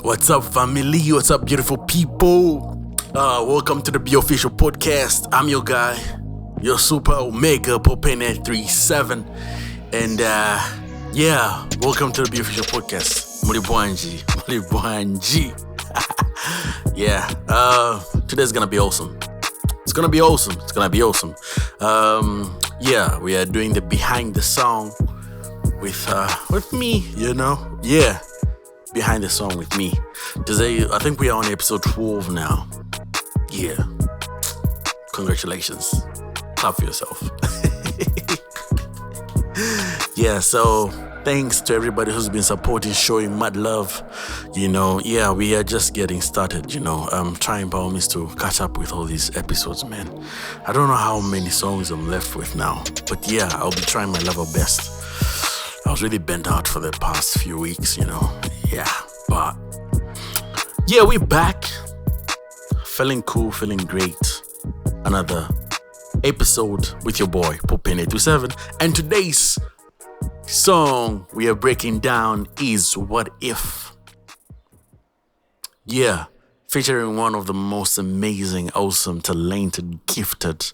What's up, family? What's up, beautiful people? Welcome to the BeOfficial podcast. I'm your guy, your super omega Payne837, and welcome to the BeOfficial podcast. Mulibwanji. Today's gonna be awesome. It's gonna be awesome. We are doing the behind the song with me, behind the song with me. Today, I think we are on episode 12 now. Yeah. Congratulations. Clap for yourself. So thanks to everybody who's been supporting, showing mad love. We are just getting started, I'm trying by all means to catch up with all these episodes, man. I don't know how many songs I'm left with now, but I'll be trying my level best. I was really bent out for the past few weeks, but we're back. Feeling cool, feeling great. Another episode with your boy, Payne837. And today's song we are breaking down is What If? Featuring one of the most amazing, awesome, talented, gifted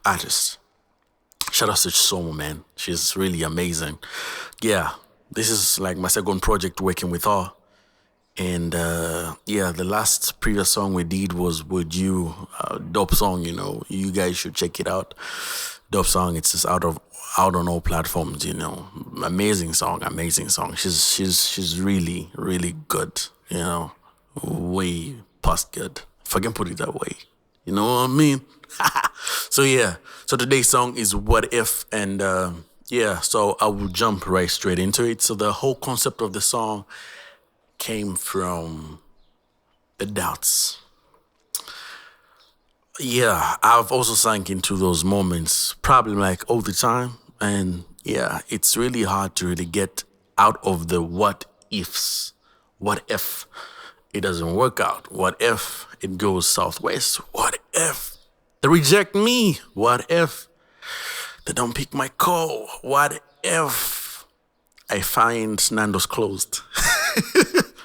artists. Shout out to Chisomo, man. She's really amazing. This is like my second project working with her. And the last previous song we did was Would You, dope song, you guys should check it out. Dope song, it's just out on all platforms, Amazing song. She's really, really good, way past good. If I can put it that way. You know what I mean? So today's song is What If, and so I will jump right straight into it. So the whole concept of the song came from the doubts. I've also sunk into those moments probably like all the time, and it's really hard to really get out of the what ifs. What if it doesn't work out? What if it goes southwest? What if they reject me? What if they don't pick my call? What if I find Nando's closed?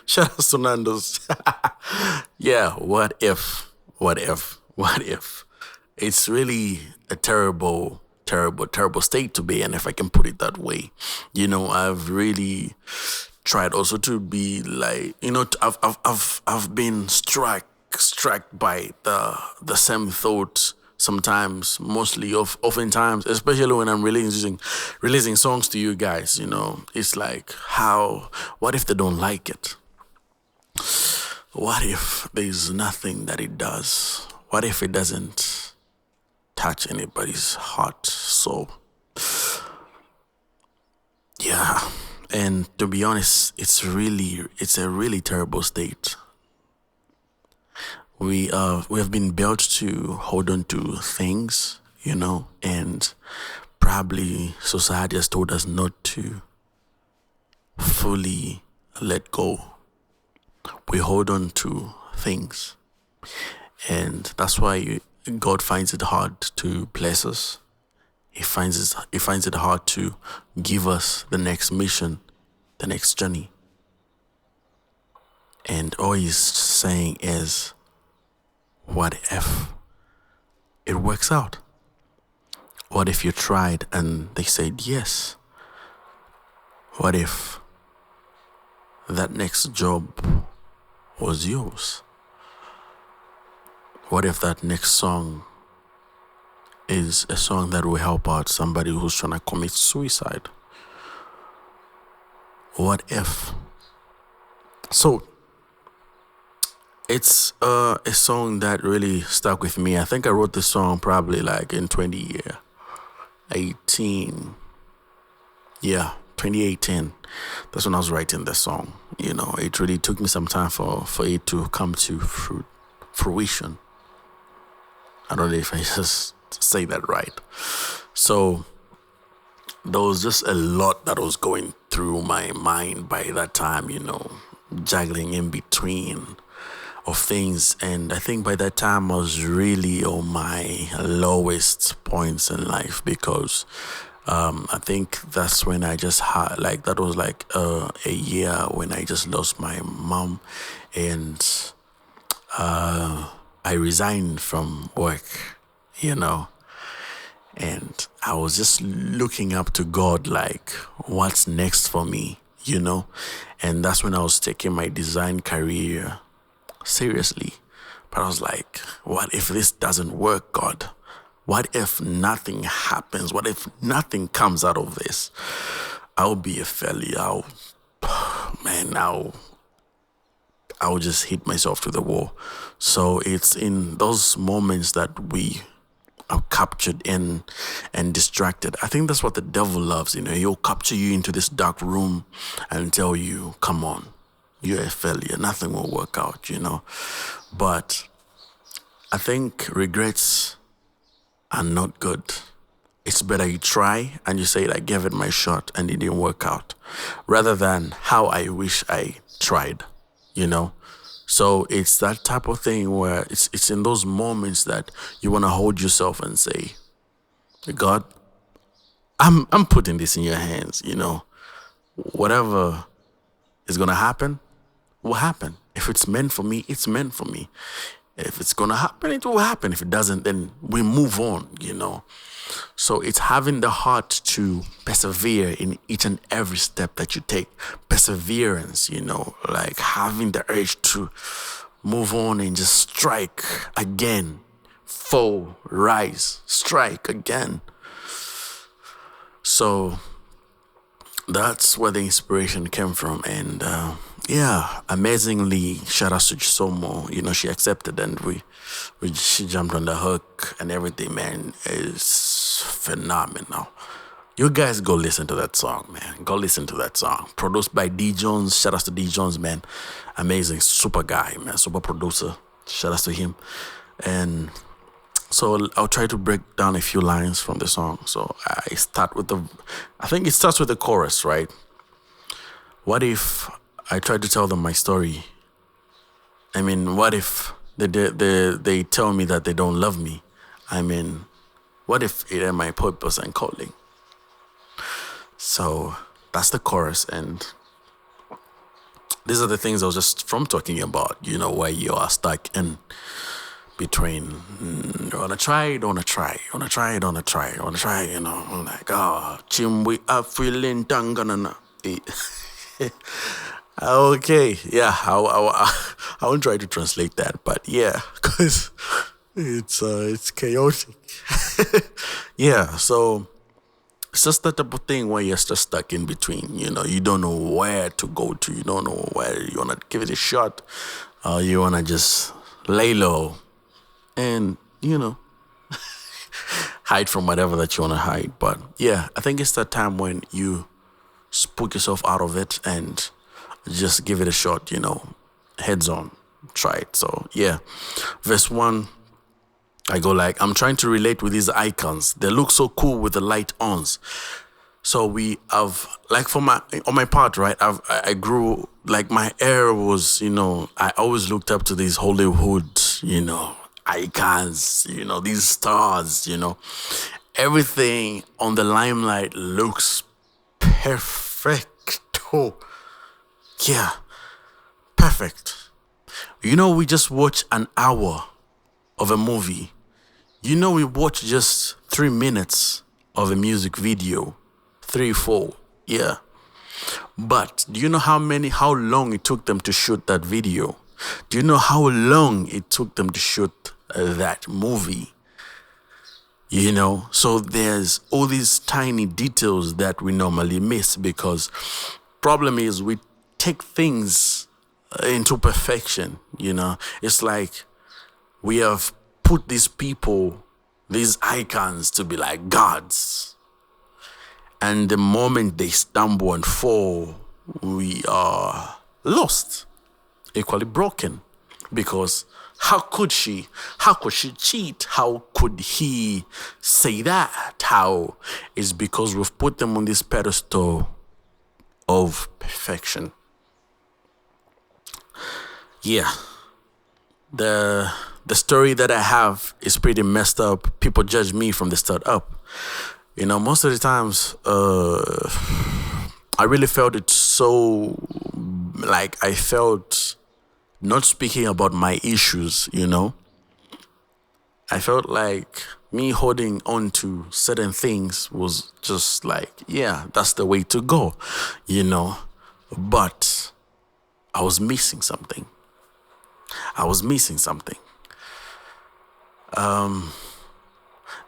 Shout out to Nando's. What if? It's really a terrible state to be in, if I can put it that way. I've really tried also to be like, I've been struck by the same thought sometimes, oftentimes, especially when I'm releasing songs to you guys, it's like, what if they don't like it? What if there's nothing that it does? What if it doesn't touch anybody's heart? So, and to be honest, it's a really terrible state. We have been built to hold on to things, and probably society has told us not to fully let go. We hold on to things, and that's why God finds it hard to bless us. He finds it hard to give us the next mission, the next journey. And all he's saying is, what if it works out? What if you tried and they said yes? What if that next job was yours? What if that next song is a song that will help out somebody who's trying to commit suicide? What if? So it's a song that really stuck with me. I think I wrote this song probably like in 2018. 2018. That's when I was writing the song. It really took me some time for it to come to fruition. I don't know if I just say that right. So there was just a lot that was going through my mind by that time, juggling in between of things. And I think by that time I was really on my lowest points in life, because I think that's when I just had like that was like a year when I just lost my mom, and I resigned from work, you know, and I was just looking up to God, like, what's next for me, you know? And that's when I was taking my design career seriously. But I was like, what if this doesn't work, God? What if nothing happens? What if nothing comes out of this? I'll be a failure. Man, I'll just hit myself to the wall. So it's in those moments that we are captured in and distracted. I think that's what the devil loves. He'll capture you into this dark room and tell you, come on, you're a failure. Nothing will work out. But I think regrets are not good. It's better you try and you say, I gave it my shot and it didn't work out, rather than how I wish I tried. So it's that type of thing where it's in those moments that you want to hold yourself and say, God, I'm putting this in your hands. Whatever is gonna happen will happen. If it's meant for me, it's meant for me. If it's gonna happen, it will happen. If it doesn't, then we move on. So it's having the heart to persevere in each and every step that you take. Perseverance, like having the urge to move on and just strike again, fall, rise, strike again. So that's where the inspiration came from. And amazingly, shout out to Chisomo. She accepted, and she jumped on the hook and everything, man. Is phenomenal. You guys go listen to that song, man. Go listen to that song. Produced by D Jonz. Shout out to D Jonz, man. Amazing, super guy, man. Super producer. Shout out to him. And so I'll try to break down a few lines from the song. So I think it starts with the chorus, right? What if I tried to tell them my story? I mean, what if they tell me that they don't love me? I mean, what if it ain't my purpose and calling? So that's the chorus, and these are the things I was just from talking about, where you are stuck in between, wanna try, don't wanna try, wanna try, don't wanna try, wanna try, I'm like, chimwe afilin tangana. Okay, yeah, I won't try to translate that, but yeah, because it's chaotic. Yeah, so it's just that type of thing where you're just stuck in between. You don't know where to go to. You don't know where you wanna give it a shot. You wanna just lay low and hide from whatever that you wanna hide. But yeah, I think it's that time when you spook yourself out of it and just give it a shot, heads on, try it. So yeah, verse 1, I go like, I'm trying to relate with these icons. They look so cool with the light ons. So we have, like on my part, right, I grew, like my hair was, I always looked up to these Hollywood, icons, these stars, everything on the limelight looks perfecto. Yeah, perfect. We just watch an hour of a movie. We watch just 3 minutes of a music video, 3, 4, yeah. But do you know how long it took them to shoot that video? Do you know how long it took them to shoot that movie? So there's all these tiny details that we normally miss, because problem is we take things into perfection. It's like we have put these people, these icons, to be like gods, and the moment they stumble and fall, we are lost, equally broken, because how could she cheat? How could he say that? How? It's because we've put them on this pedestal of perfection. Yeah, the story that I have is pretty messed up. People judge me from the start up. Most of the times, I really felt it so, like, I felt not speaking about my issues. I felt like me holding on to certain things was just like, yeah, that's the way to go, you know. But I was missing something. I was missing something.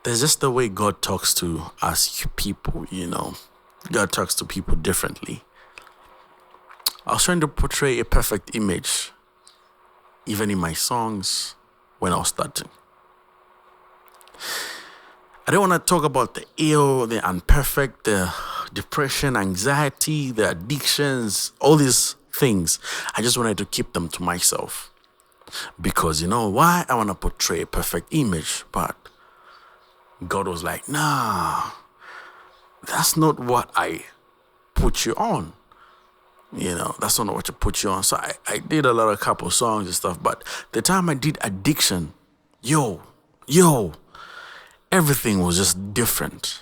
There's just the way God talks to us people. God talks to people differently. I was trying to portray a perfect image, even in my songs, when I was starting. I don't want to talk about the ill, the imperfect, the depression, anxiety, the addictions, all these things. I just wanted to keep them to myself. Because you know why? I want to portray a perfect image. But God was like, nah, that's not what I put you on. That's not what I put you on. So I did a couple songs and stuff. But the time I did Addiction, yo, everything was just different.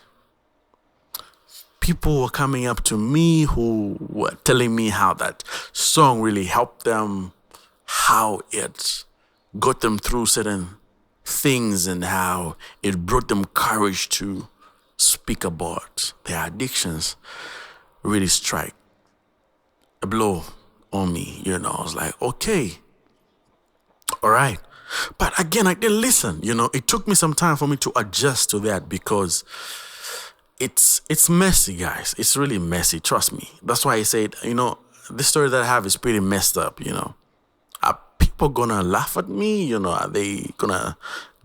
People were coming up to me who were telling me how that song really helped them, how it got them through certain things, and how it brought them courage to speak about their addictions. Really strike a blow on me. I was like, okay, all right. But again, I didn't listen. It took me some time for me to adjust to that, because it's messy, guys. It's really messy. Trust me. That's why I said, this story that I have is pretty messed up. Are people gonna laugh at me? Are they gonna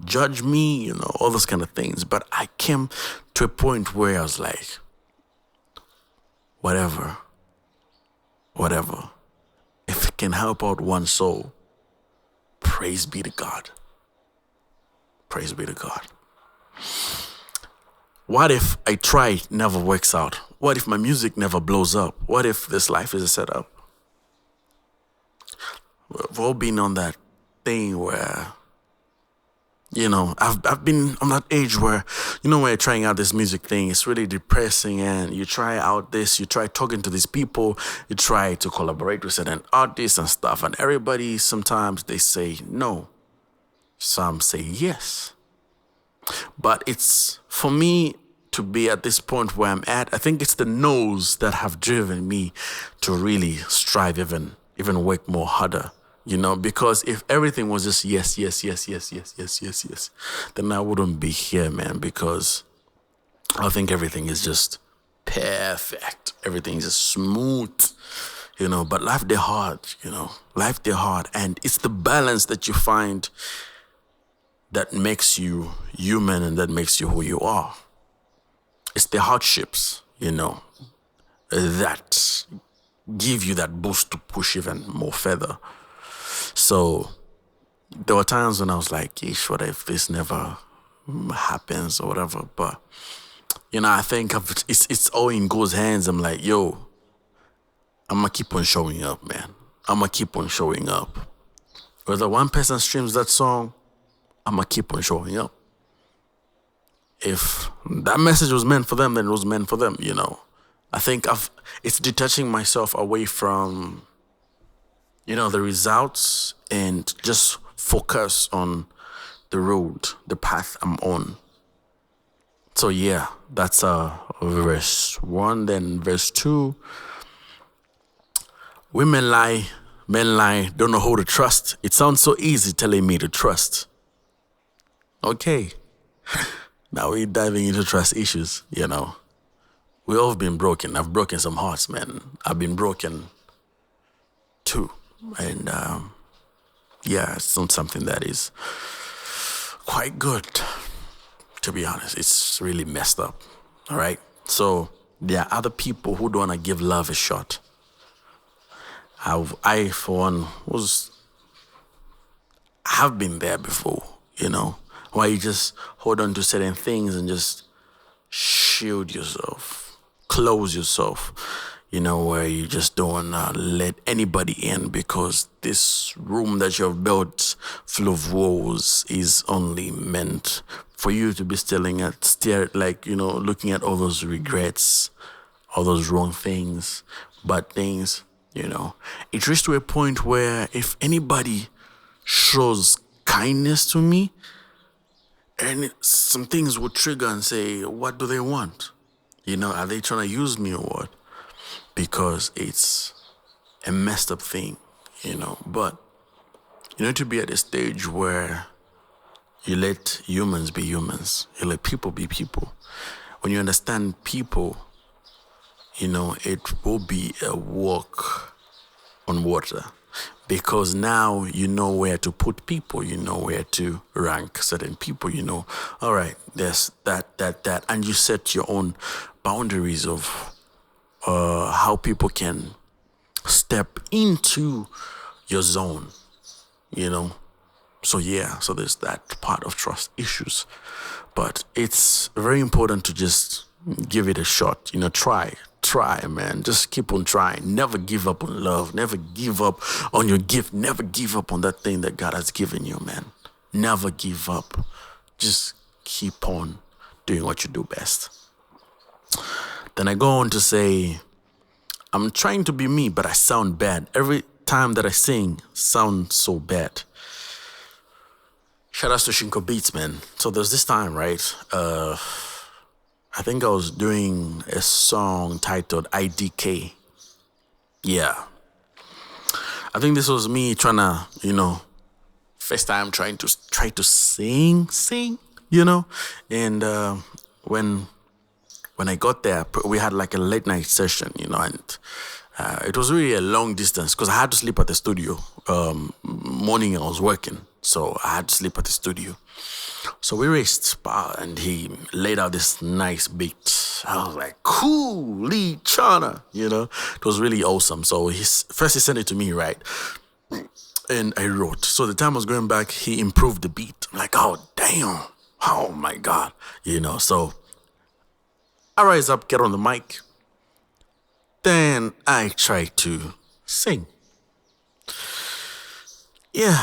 judge me? All those kind of things. But I came to a point where I was like, whatever. If it can help out one soul, praise be to God. Praise be to God. What if I try, it never works out? What if my music never blows up? What if this life is a setup? We've all been on that thing where, I've been on that age where, when you're trying out this music thing, it's really depressing, and you try out this, you try talking to these people, you try to collaborate with certain artists and stuff, and everybody, sometimes they say no, some say yes. But it's, for me to be at this point where I'm at, I think it's the no's that have driven me to really strive even work more harder. Because if everything was just yes, then I wouldn't be here, man, because I think everything is just perfect. Everything is just smooth, but life they're hard, life they're hard. And it's the balance that you find that makes you human and that makes you who you are. It's the hardships, that give you that boost to push even more further. So there were times when I was like, "Ish, what if this never happens or whatever?" But I think it's all in God's hands. I'm like, yo, I'm gonna keep on showing up, man. I'm gonna keep on showing up. Whether one person streams that song, I'm gonna keep on showing up. If that message was meant for them, then it was meant for them. I think it's detaching myself away from the results, and just focus on the road, the path I'm on. So yeah, that's verse 1. Then verse 2. Women lie, men lie, don't know who to trust. It sounds so easy telling me to trust. Okay. Now we're diving into trust issues, We all have been broken. I've broken some hearts, man. I've been broken too. And it's not something that is quite good, to be honest. It's really messed up. All right. So there are other people who don't want to give love a shot. I for one, have been there before, where you just hold on to certain things and just shield yourself, close yourself, where you just don't let anybody in, because this room that you've built full of woes is only meant for you to be looking at all those regrets, all those wrong things, bad things, It reached to a point where if anybody shows kindness to me, and some things would trigger and say, what do they want? Are they trying to use me or what? Because it's a messed up thing, But you need to be at a stage where you let humans be humans. You let people be people. When you understand people, it will be a walk on water. Because now you know where to put people, you know where to rank certain people, all right, there's that. And you set your own boundaries of how people can step into your zone, So there's that part of trust issues. But it's very important to just give it a shot, try, man. Just keep on trying. Never give up on love. Never give up on your gift. Never give up on that thing that God has given you, man. Never give up. Just keep on doing what you do best. Then I go on to say, I'm trying to be me, but I sound bad. Every time that I sing, sounds so bad. Shout out to Shinko Beats, man. So there's this time, right? I think I was doing a song titled IDK. Yeah. I think this was me trying to, first time try to sing, And when I got there, we had like a late night session, and it was really a long distance because I had to sleep at the studio. Morning I was working, so I had to sleep at the studio. So we raced, and he laid out this nice beat. I was like, cool, Lee Chana, It was really awesome. So he sent it to me, right? And I wrote. So the time I was going back, he improved the beat. I'm like, oh, damn. Oh, my God. So I rise up, get on the mic. Then I try to sing. Yeah,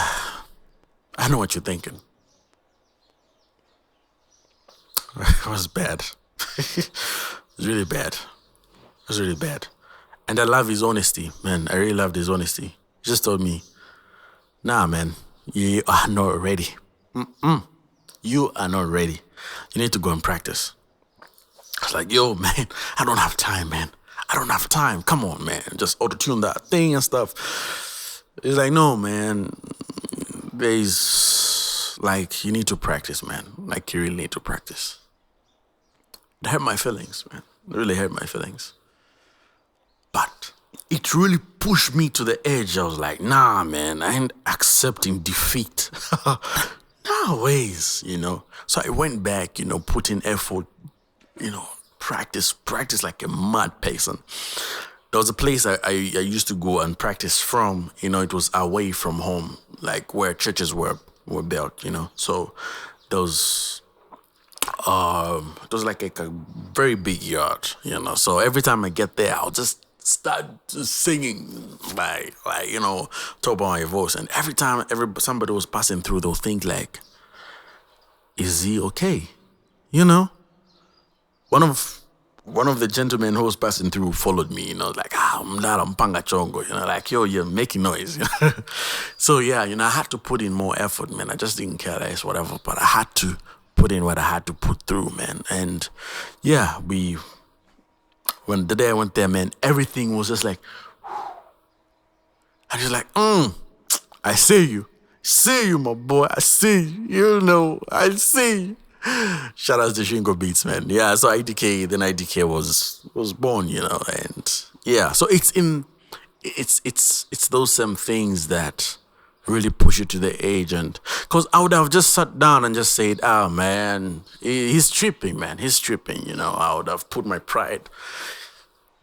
I know what you're thinking. It was bad. It was really bad. It was really bad. And I love his honesty, man. I really loved his honesty. He just told me, nah, man, you are not ready. You are not ready. You need to go and practice. I was like, yo, man, I don't have time, man. I don't have time. Come on, man. Just auto-tune that thing and stuff. He's like, no, man. There's, you need to practice, man. You really need to practice. It hurt my feelings, man. It really hurt my feelings. But it really pushed me to the edge. I was like, nah, man, I ain't accepting defeat. No ways, So I went back, put in effort, practice like a mad person. There was a place I used to go and practice from, it was away from home, where churches were built, So those it was like a very big yard, So every time I get there, I'll just start singing by top of my voice. And every time somebody was passing through, they'll think like, is he okay? One of the gentlemen who was passing through followed me, I'm Panga Chongo, yo, you're making noise. So yeah, I had to put in more effort, man. I just didn't care less, whatever, but I had to put in what I had to put through, man. And yeah, when the day I went there, man, everything was just like, I just like, I see you, my boy, I see you, I see you. Shout out to Shingo Beats, man. Yeah, so IDK was born, and yeah, so it's those same things that really push you to the edge. And because I would have just sat down and just said, oh man, he's tripping, man, I would have put my pride,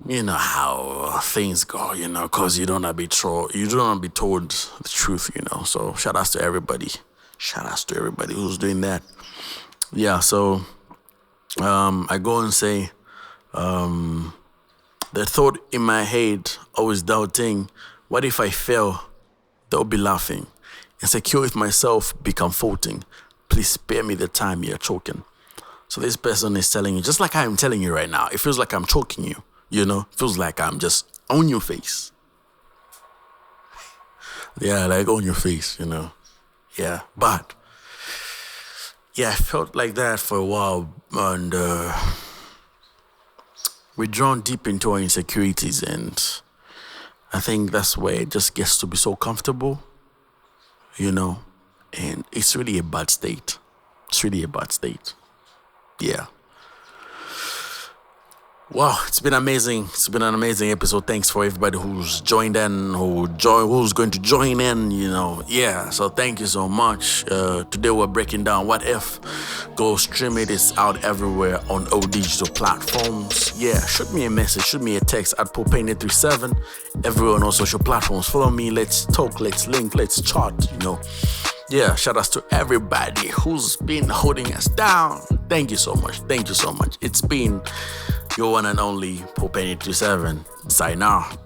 how things go, because you don't want to be told the truth, so shout outs to everybody who's doing that. Yeah, so I go and say, the thought in my head, always doubting, what if I fail? They'll be laughing. insecure with myself, be comforting. Please spare me the time you're choking. So this person is telling you, just like I'm telling you right now, it feels like I'm choking you, it feels like I'm just on your face. Yeah, like on your face, Yeah, but yeah, I felt like that for a while, and we're drawn deep into our insecurities, and I think that's where it just gets to be so comfortable, and it's really a bad state. It's really a bad state. Yeah. Wow, it's been amazing. It's been an amazing episode. Thanks for everybody who's joined in, who's going to join in, Yeah, so thank you so much. Today we're breaking down What If. Go stream it. It's out everywhere on all digital platforms. Yeah, shoot me a message, shoot me a text at Payne837. Everywhere on all social platforms. Follow me. Let's talk, let's link, let's chat, Yeah, shout outs to everybody who's been holding us down. Thank you so much. Thank you so much. It's been your one and only Payne837. Sign out.